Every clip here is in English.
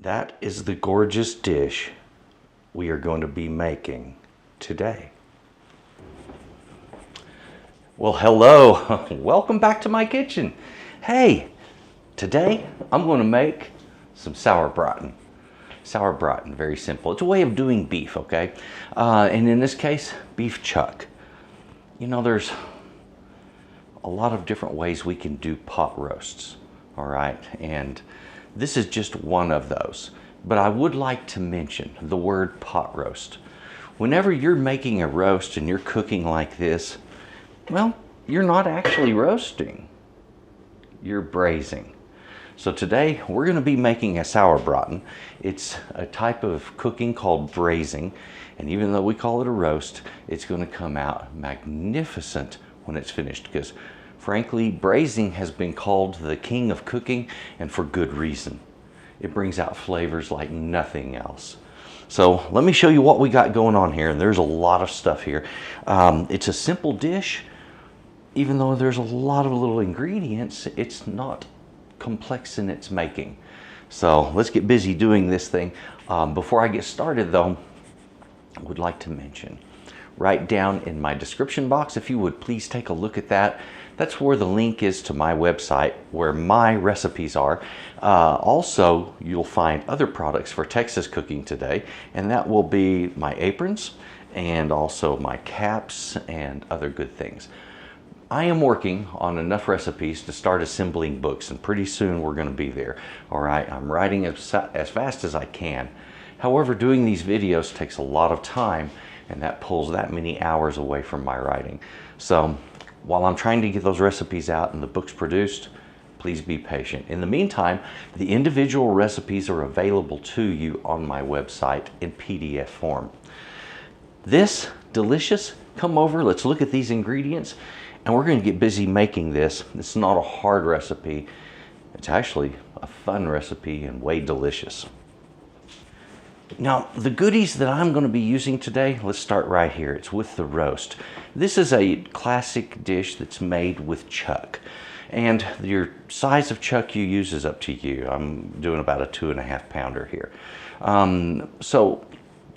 That is the gorgeous dish we are going to be making today. Well, hello, welcome back to my kitchen. Hey, today I'm going to make some Sauerbraten. Sauerbraten, very simple. It's a way of doing beef, okay? And in this case, beef chuck. You know, there's a lot of different ways we can do pot roasts, all right? And this is just one of those. But I would like to mention the word pot roast. Whenever you're making a roast and you're cooking like this, well, you're not actually roasting, you're braising. So today we're going to be making a Sauerbraten. It's a type of cooking called braising, and even though we call it a roast, it's going to come out magnificent when it's finished, because frankly, braising has been called the king of cooking, and for good reason. It brings out flavors like nothing else. So let me show you what we got going on here, and there's a lot of stuff here. It's a simple dish. Even though there's a lot of little ingredients, it's not complex in its making. So let's get busy doing this thing. Before I get started though, I would like to mention, right down in my description box, if you would please take a look at that. That's where the link is to my website, where my recipes are. Also, you'll find other products for Texas cooking today, and that will be my aprons and also my caps and other good things. I am working on enough recipes to start assembling books, and pretty soon we're going to be there. All right, I'm writing as fast as I can. However, doing these videos takes a lot of time, and that pulls that many hours away from my writing. So while I'm trying to get those recipes out and the books produced, please be patient. In the meantime, the individual recipes are available to you on my website in PDF form. This delicious, come over, let's look at these ingredients. And we're going to get busy making this. It's not a hard recipe. It's actually a fun recipe and way delicious. Now, the goodies that I'm going to be using today, let's start right here. It's with the roast. This is a classic dish that's made with chuck. And your size of chuck you use is up to you. I'm doing about a 2.5 pounder here. So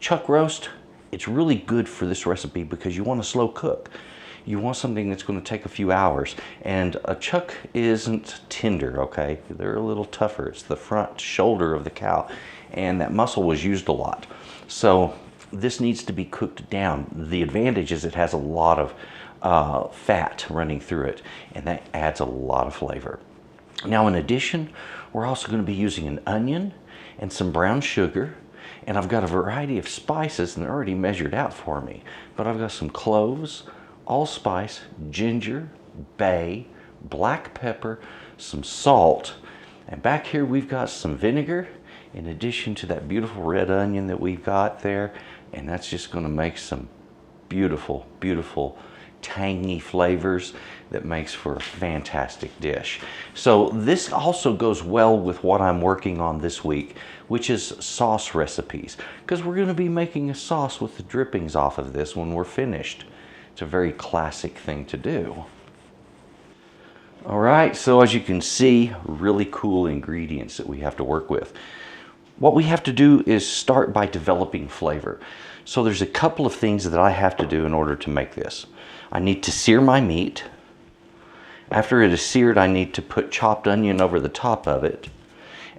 chuck roast, it's really good for this recipe because you want to slow cook. You want something that's going to take a few hours, and a chuck isn't tender, okay? They're a little tougher. It's the front shoulder of the cow, and that muscle was used a lot. So this needs to be cooked down. The advantage is it has a lot of fat running through it, and that adds a lot of flavor. Now, in addition, we're also going to be using an onion and some brown sugar, and I've got a variety of spices, and they're already measured out for me. But I've got some cloves, allspice, ginger, bay, black pepper, some salt, and back here we've got some vinegar in addition to that beautiful red onion that we've got there, and that's just going to make some beautiful, beautiful tangy flavors that makes for a fantastic dish. So this also goes well with what I'm working on this week, which is sauce recipes, because we're going to be making a sauce with the drippings off of this when we're finished. It's a very classic thing to do. All right, so as you can see, really cool ingredients that we have to work with. What we have to do is start by developing flavor. So there's a couple of things that I have to do in order to make this. I need to sear my meat. After it is seared, I need to put chopped onion over the top of it.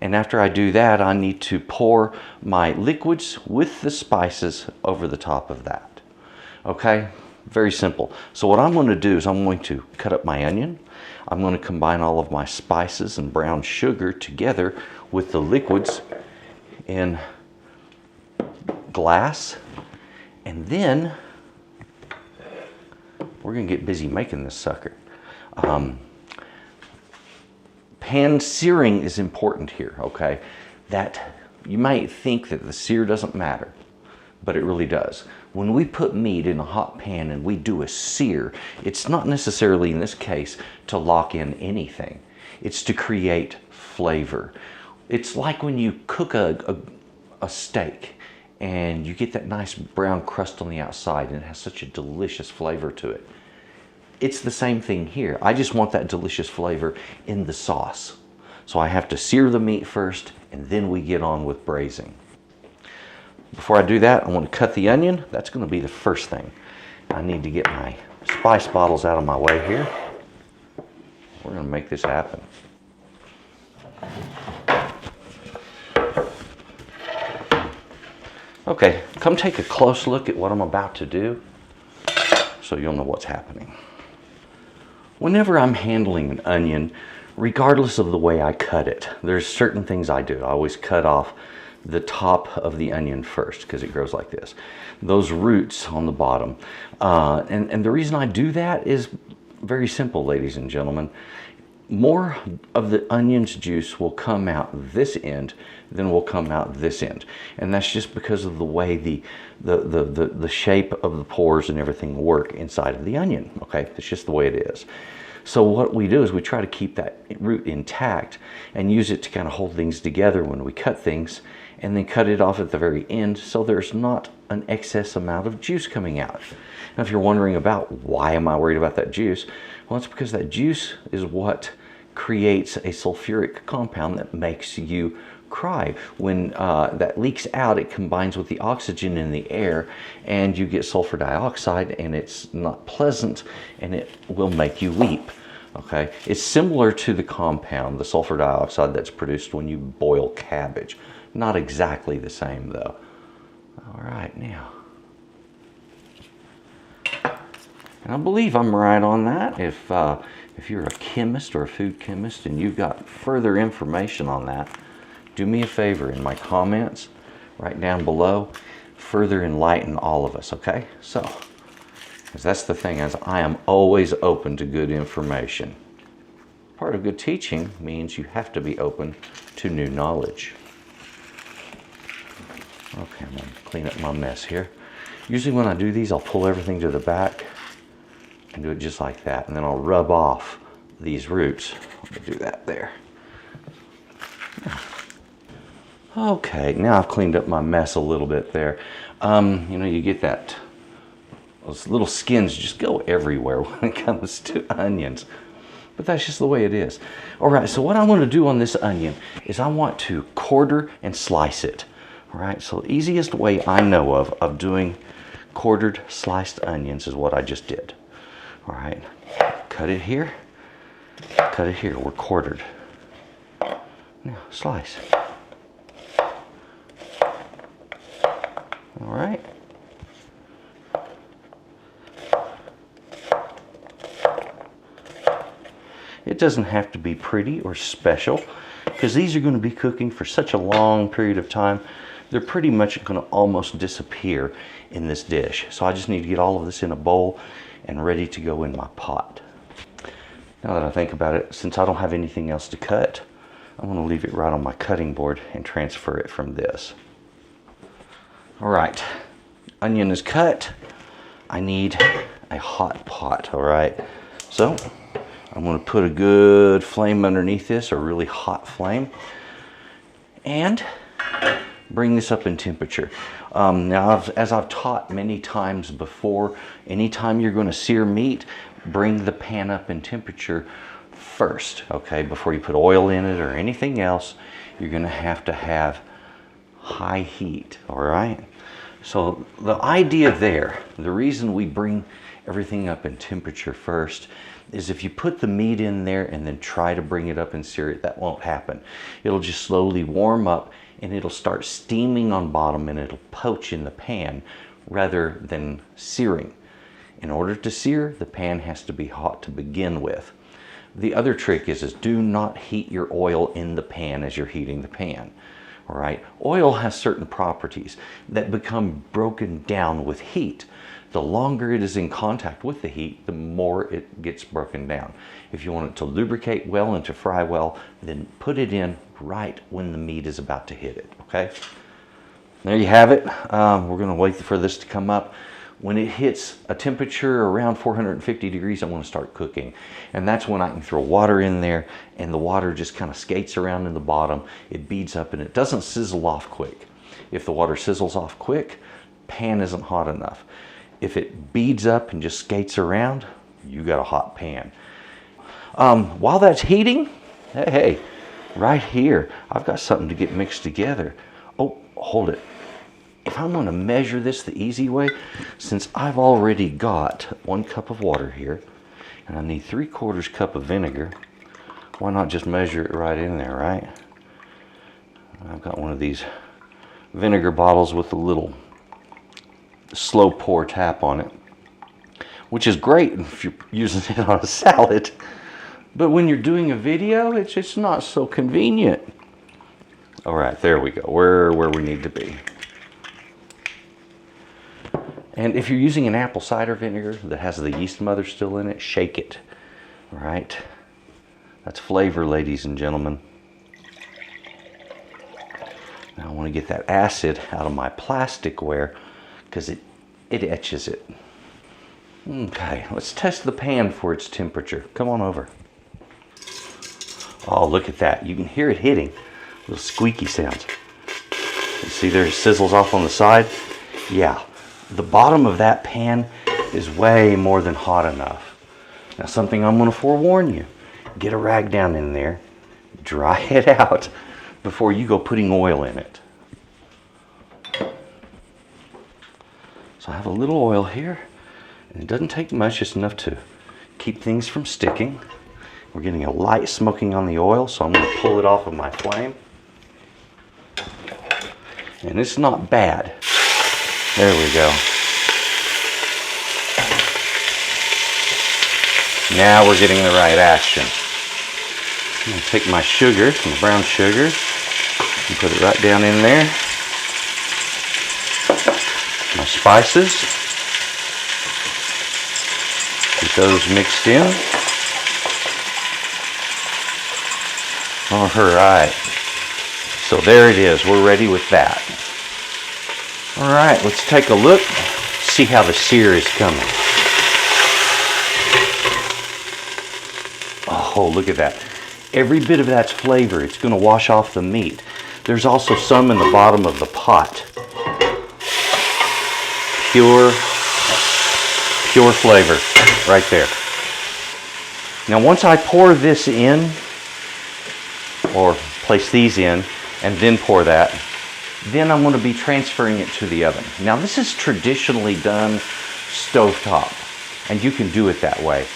And after I do that, I need to pour my liquids with the spices over the top of that. Okay? Very simple. So what I'm going to do is I'm going to cut up my onion. I'm going to combine all of my spices and brown sugar together with the liquids in glass. And then we're going to get busy making this sucker. Pan searing is important here, okay? That you might think that the sear doesn't matter, but it really does. When we put meat in a hot pan and we do a sear, it's not necessarily in this case to lock in anything. It's to create flavor. It's like when you cook a steak and you get that nice brown crust on the outside and it has such a delicious flavor to it. It's the same thing here. I just want that delicious flavor in the sauce. So I have to sear the meat first, and then we get on with braising. Before I do that, I want to cut the onion. That's going to be the first thing. I need to get my spice bottles out of my way here. We're going to make this happen. Okay, come take a close look at what I'm about to do so you'll know what's happening. Whenever I'm handling an onion, regardless of the way I cut it, there's certain things I do. I always cut off the top of the onion first because it grows like this. Those roots on the bottom. And the reason I do that is very simple, ladies and gentlemen. More of the onion's juice will come out this end than will come out this end. And that's just because of the way the shape of the pores and everything work inside of the onion. Okay, it's just the way it is. So what we do is we try to keep that root intact and use it to kind of hold things together when we cut things, and then cut it off at the very end so there's not an excess amount of juice coming out. Now, if you're wondering about why am I worried about that juice, well, it's because that juice is what creates a sulfuric compound that makes you cry. When that leaks out, it combines with the oxygen in the air and you get sulfur dioxide, and it's not pleasant and it will make you weep. Okay, it's similar to the compound, the sulfur dioxide, that's produced when you boil cabbage. Not exactly the same though. All right, now, and I believe I'm right on that. If you're a chemist or a food chemist and you've got further information on that, do me a favor in my comments right down below, further enlighten all of us, okay? So, because that's the thing, is I am always open to good information. Part of good teaching means you have to be open to new knowledge. Okay, I'm gonna clean up my mess here. Usually when I do these, I'll pull everything to the back and do it just like that, and then I'll rub off these roots. Let me do that there. Okay, now I've cleaned up my mess a little bit there. You know, you get that, those little skins just go everywhere when it comes to onions. But that's just the way it is. All right, so what I want to do on this onion is I want to quarter and slice it. All right, so the easiest way I know of doing quartered sliced onions is what I just did. All right, cut it here, we're quartered. Now, slice. All right. It doesn't have to be pretty or special, because these are going to be cooking for such a long period of time. They're pretty much going to almost disappear in this dish. So I just need to get all of this in a bowl and ready to go in my pot. Now that I think about it, since I don't have anything else to cut, I'm going to leave it right on my cutting board and transfer it from this. All right, onion is cut. I need a hot pot, all right? So I'm going to put a good flame underneath this, a really hot flame, and bring this up in temperature. Now, as I've taught many times before, anytime you're going to sear meat, bring the pan up in temperature first, okay? Before you put oil in it or anything else, you're going to have high heat, all right? So the idea there, the reason we bring everything up in temperature first, is if you put the meat in there and then try to bring it up and sear it, that won't happen. It'll just slowly warm up and it'll start steaming on bottom and it'll poach in the pan rather than searing. In order to sear, the pan has to be hot to begin with. The other trick is do not heat your oil in the pan as you're heating the pan. All right, oil has certain properties that become broken down with heat. The longer it is in contact with the heat, the more it gets broken down. If you want it to lubricate well and to fry well, then put it in right when the meat is about to hit it, okay? There you have it. We're gonna wait for this to come up. When it hits a temperature around 450 degrees, I want to start cooking. And that's when I can throw water in there and the water just kind of skates around in the bottom. It beads up and it doesn't sizzle off quick. If the water sizzles off quick, pan isn't hot enough. If it beads up and just skates around, you got a hot pan. While that's heating, hey, right here, I've got something to get mixed together. Oh, hold it. If I'm going to measure this the easy way, since I've already got 1 cup of water here, and I need 3/4 cup of vinegar, why not just measure it right in there, right? I've got one of these vinegar bottles with a little slow pour tap on it, which is great if you're using it on a salad. But when you're doing a video, it's just not so convenient. All right, there we go. We're where we need to be. And if you're using an apple cider vinegar that has the yeast mother still in it, shake it. All right. That's flavor, ladies and gentlemen. Now I want to get that acid out of my plasticware because it etches it. Okay, let's test the pan for its temperature. Come on over. Oh, look at that. You can hear it hitting. Little squeaky sounds. You see there it sizzles off on the side? Yeah, the bottom of that pan is way more than hot enough. Now something I'm going to forewarn you. Get a rag down in there, dry it out before you go putting oil in it. So I have a little oil here, and it doesn't take much, just enough to keep things from sticking. We're getting a light smoking on the oil, so I'm going to pull it off of my flame. And it's not bad. There we go. Now we're getting the right action. I'm going to take my sugar, my brown sugar, and put it right down in there. My spices. Get those mixed in. All right. So there it is. We're ready with that. All right, let's take a look. See how the sear is coming. Oh, look at that. Every bit of that's flavor. It's going to wash off the meat. There's also some in the bottom of the pot. Pure flavor right there. Now once I pour this in, or place these in, and then pour that, then I'm going to be transferring it to the oven. Now this is traditionally done stovetop, and you can do it that way.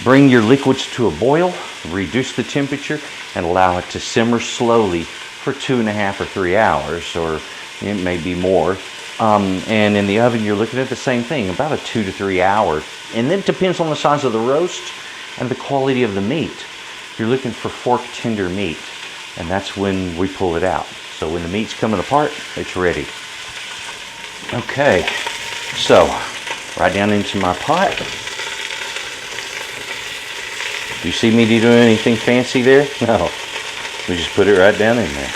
Bring your liquids to a boil, reduce the temperature, and allow it to simmer slowly for 2.5 or 3 hours, or it may be more. And in the oven, you're looking at the same thing, about a 2 to 3 hours. And then it depends on the size of the roast and the quality of the meat. You're looking for fork tender meat, and that's when we pull it out. So when the meat's coming apart, it's ready. Okay, so right down into my pot. Do you see me doing anything fancy there? No, we just put it right down in there.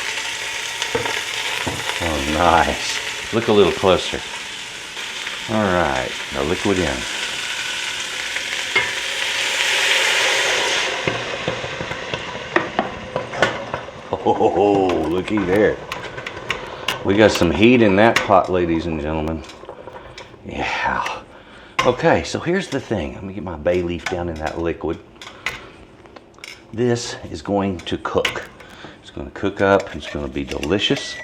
Oh, nice. Look a little closer. All right, now liquid in. Oh, looky there. We got some heat in that pot, ladies and gentlemen. Yeah. Okay, so here's the thing. Let me get my bay leaf down in that liquid. This is going to cook. It's going to cook up. It's going to be delicious.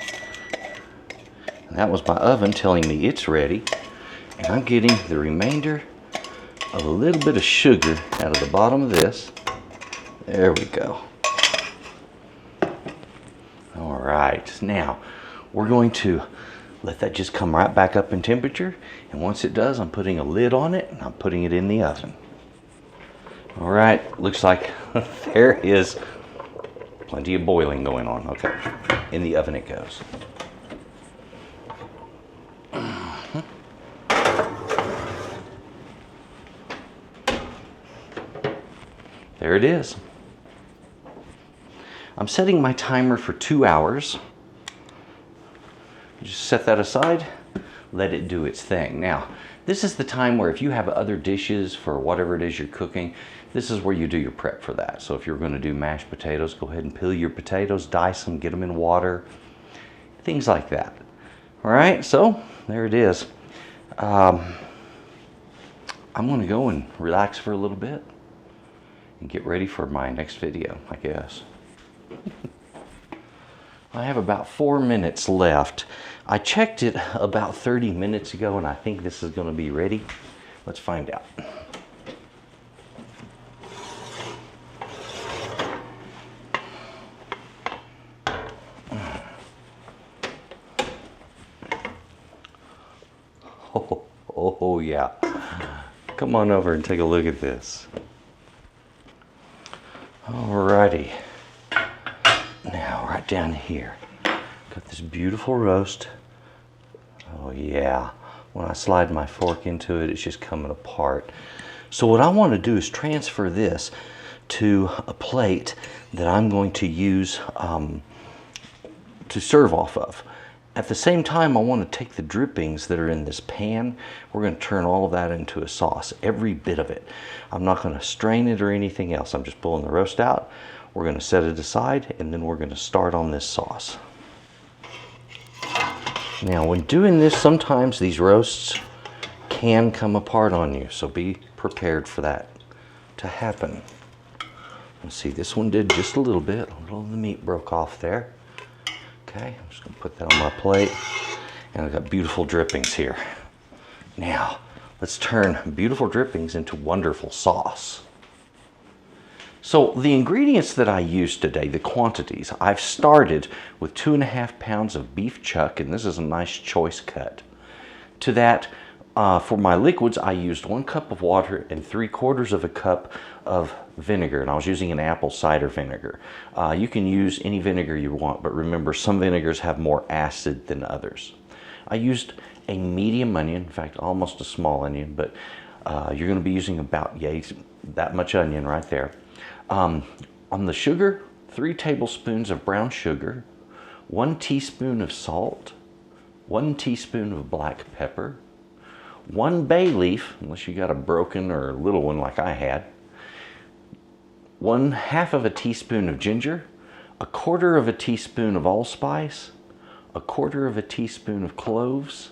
And that was my oven telling me it's ready. And I'm getting the remainder of a little bit of sugar out of the bottom of this. There we go. All right, now we're going to let that just come right back up in temperature. And once it does, I'm putting a lid on it and I'm putting it in the oven. All right, looks like there is plenty of boiling going on. Okay, in the oven it goes. There it is. I'm setting my timer for 2 hours. Just set that aside, let it do its thing. Now, this is the time where if you have other dishes for whatever it is you're cooking, this is where you do your prep for that. So if you're going to do mashed potatoes, go ahead and peel your potatoes, dice them, get them in water, things like that. All right, so there it is. I'm going to go and relax for a little bit and get ready for my next video, I guess. I have about 4 minutes left. I checked it about 30 minutes ago, and I think this is going to be ready. Let's find out. Oh yeah. Come on over and take a look at this. Alrighty. Now, right down here, got this beautiful roast. Oh yeah. When I slide my fork into it, it's just coming apart. So what I want to do is transfer this to a plate that I'm going to use to serve off of. At the same time, I want to take the drippings that are in this pan. We're going to turn all of that into a sauce, every bit of it. I'm not going to strain it or anything else. I'm just pulling the roast out. We're going to set it aside, and then we're going to start on this sauce. Now, when doing this, sometimes these roasts can come apart on you, so be prepared for that to happen. Let's see, this one did just a little bit. A little of the meat broke off there. Okay, I'm just going to put that on my plate, and I've got beautiful drippings here. Now, let's turn beautiful drippings into wonderful sauce. So the ingredients that I used today, the quantities, I've started with 2.5 pounds of beef chuck, and this is a nice choice cut. To that, for my liquids, I used 1 cup of water and 3/4 of a cup of vinegar, and I was using an apple cider vinegar. You can use any vinegar you want, but remember, some vinegars have more acid than others. I used a medium onion, in fact, almost a small onion, but you're going to be using about that much onion right there. On the sugar, 3 tablespoons of brown sugar, 1 teaspoon of salt, 1 teaspoon of black pepper, 1 bay leaf, unless you got a broken or a little one like I had, 1/2 of a teaspoon of ginger, 1/4 of a teaspoon of allspice, 1/4 of a teaspoon of cloves,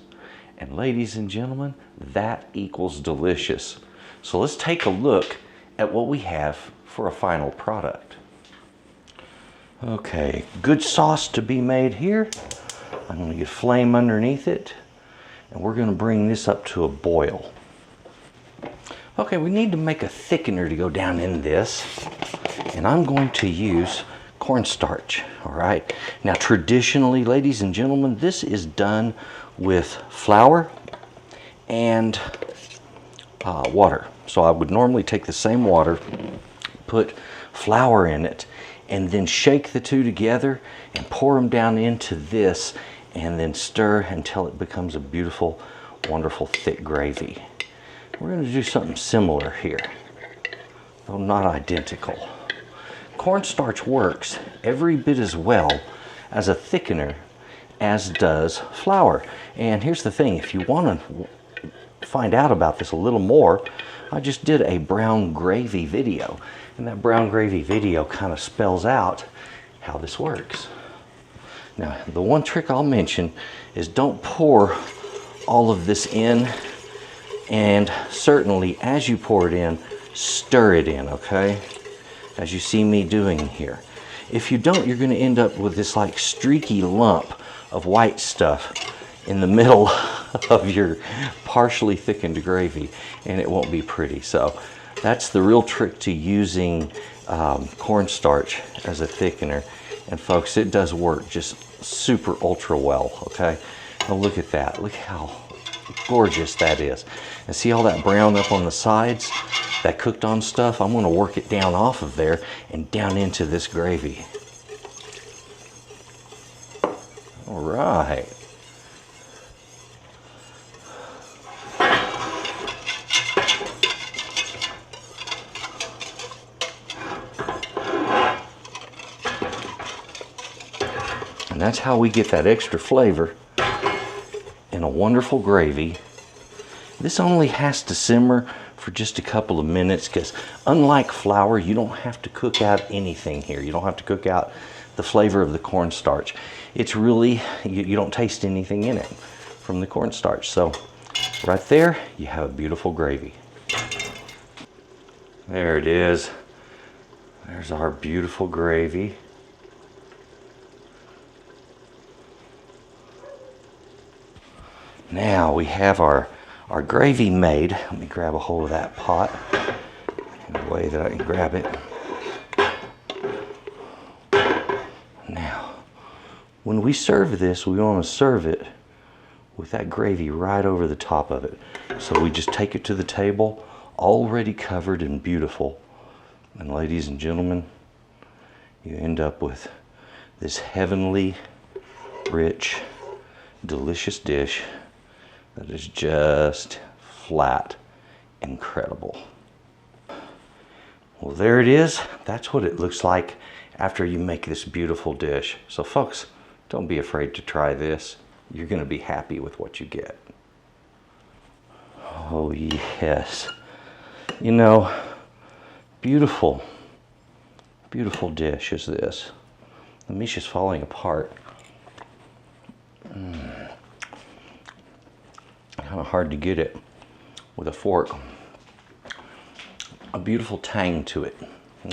and ladies and gentlemen, that equals delicious. So let's take a look at what we have for a final product. Okay, good sauce to be made here. I'm going to get flame underneath it, and we're going to bring this up to a boil. Okay, we need to make a thickener to go down in this, and I'm going to use cornstarch. All right, now traditionally, ladies and gentlemen, this is done with flour and water. So I would normally take the same water, put flour in it, and then shake the two together and pour them down into this, and then stir until it becomes a beautiful, wonderful thick gravy. We're going to do something similar here, though not identical. Cornstarch works every bit as well as a thickener as does flour. And here's the thing, if you want to find out about this a little more, I just did a brown gravy video, and that brown gravy video kind of spells out how this works. Now, the one trick I'll mention is don't pour all of this in, and certainly as you pour it in, stir it in, okay? As you see me doing here. If you don't, you're going to end up with this like streaky lump of white stuff in the middle of your partially thickened gravy, and it won't be pretty. So that's the real trick to using cornstarch as a thickener. And folks, it does work just super ultra well, okay? Now look at that. Look how gorgeous that is. And see all that brown up on the sides? That cooked on stuff? I'm going to work it down off of there and down into this gravy. All right. And that's how we get that extra flavor in a wonderful gravy. This only has to simmer for just a couple of minutes, because unlike flour, you don't have to cook out anything here. You don't have to cook out the flavor of the cornstarch. It's really, you don't taste anything in it from the cornstarch. So right there, you have a beautiful gravy. There it is. There's our beautiful gravy. Now we have our gravy made. Let me grab a hold of that pot in a way that I can grab it. Now, when we serve this, we want to serve it with that gravy right over the top of it. So we just take it to the table, already covered and beautiful. And ladies and gentlemen, you end up with this heavenly, rich, delicious dish that is just flat incredible. Well, there it is. That's what it looks like after you make this beautiful dish. So folks, don't be afraid to try this. You're going to be happy with what you get. Oh yes. You know, beautiful, beautiful dish is this. The meat is falling apart. Kind of hard to get it with a fork. A beautiful tang to it,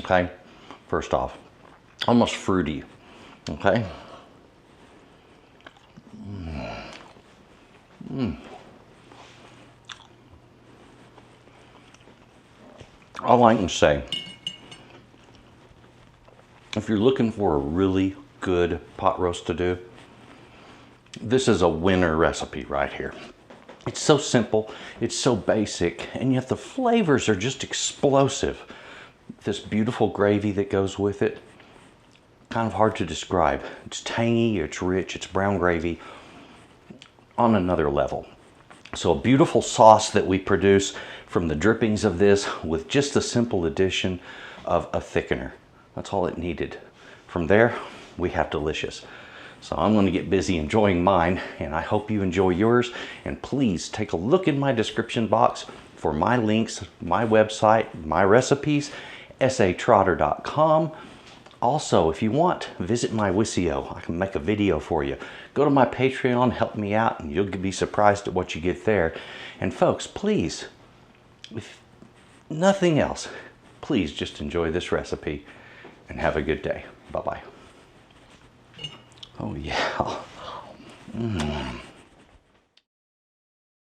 okay? First off, almost fruity, okay? All I can say, if you're looking for a really good pot roast to do, this is a winner recipe right here. It's so simple, it's so basic, and yet the flavors are just explosive. This beautiful gravy that goes with it, kind of hard to describe. It's tangy, it's rich, it's brown gravy on another level. So a beautiful sauce that we produce from the drippings of this with just the simple addition of a thickener. That's all it needed. From there, we have delicious. So I'm going to get busy enjoying mine, and I hope you enjoy yours. And please take a look in my description box for my links, my website, my recipes, S.A.Trotter.com. Also, if you want, visit my Wisio. I can make a video for you. Go to my Patreon, help me out, and you'll be surprised at what you get there. And folks, please, if nothing else, please just enjoy this recipe and have a good day. Bye-bye. Oh yeah.